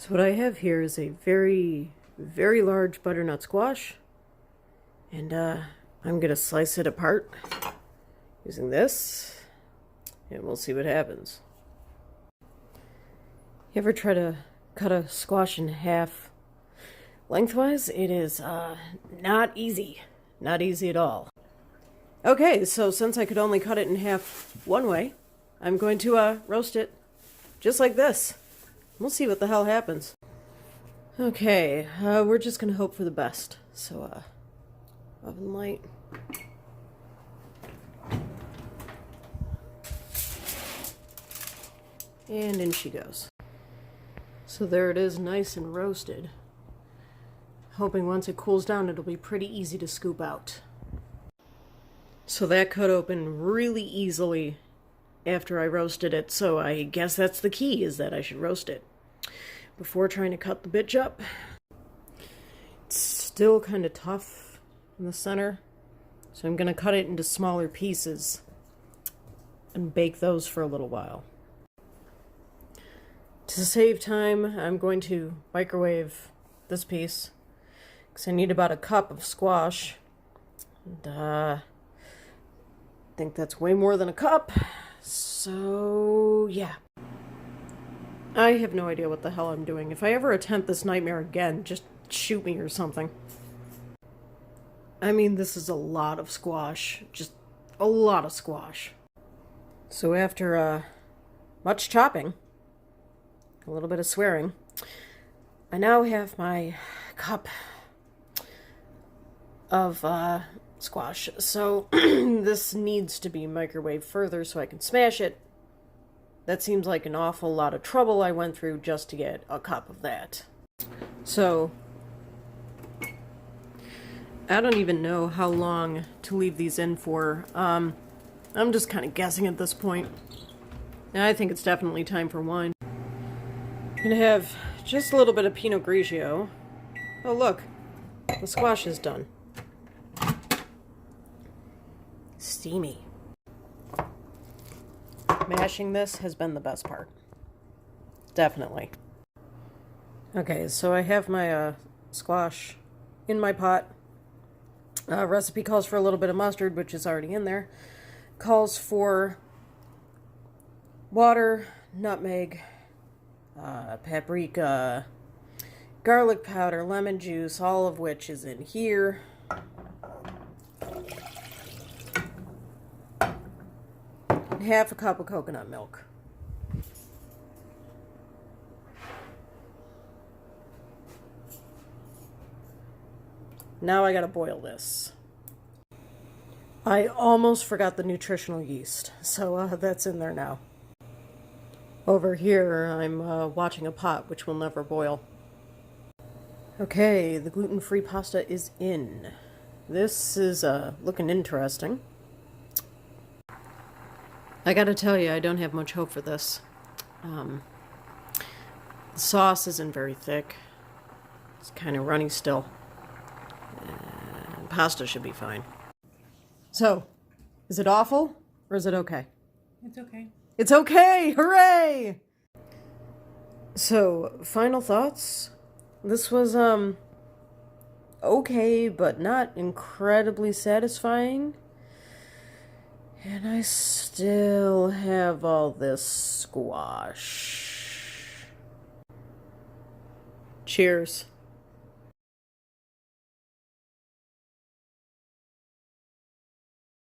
So what I have here is a very, very large butternut squash. And I'm going to slice it apart using this. And we'll see what happens. You ever try to cut a squash in half lengthwise? It is not easy. Not easy at all. Okay, so since I could only cut it in half one way, I'm going to roast it just like this. We'll see what the hell happens. Okay, we're just gonna hope for the best. So, oven light. And in she goes. So there it is, nice and roasted. Hoping once it cools down, it'll be pretty easy to scoop out. So that cut open really easily after I roasted it, so I guess that's the key, is that I should roast it before trying to cut the bitch up. It's still kind of tough in the center, so I'm going to cut it into smaller pieces and bake those for a little while. To save time, I'm going to microwave this piece, because I need about a cup of squash, and I think that's way more than a cup. So, yeah. I have no idea what the hell I'm doing. If I ever attempt this nightmare again, just shoot me or something. I mean, this is a lot of squash. Just a lot of squash. So after, much chopping, a little bit of swearing, I now have my cup of, squash. So this needs to be microwaved further so I can smash it. That seems like an awful lot of trouble I went through just to get a cup of that. So I don't even know how long to leave these in for. I'm just kind of guessing at this point. And I think it's definitely time for wine. I'm gonna have just a little bit of Pinot Grigio. Oh look, the squash is done. Steamy. Mashing this has been the best part. Definitely. Okay, so I have my squash in my pot. Recipe calls for a little bit of mustard, which is already in there. Calls for water, nutmeg, paprika, garlic powder, lemon juice, all of which is in here. Half a cup of coconut milk. Now I gotta boil this. I almost forgot the nutritional yeast, so that's in there now. Over here, I'm watching a pot, which will never boil. Okay, the gluten-free pasta is in. This is looking interesting. I gotta tell you, I don't have much hope for this. The sauce isn't very thick. It's kind of runny still. Pasta should be fine. So, is it awful or is it okay? It's okay. It's okay! Hooray! So, final thoughts. This was, okay, but not incredibly satisfying. And I still have all this squash. Cheers.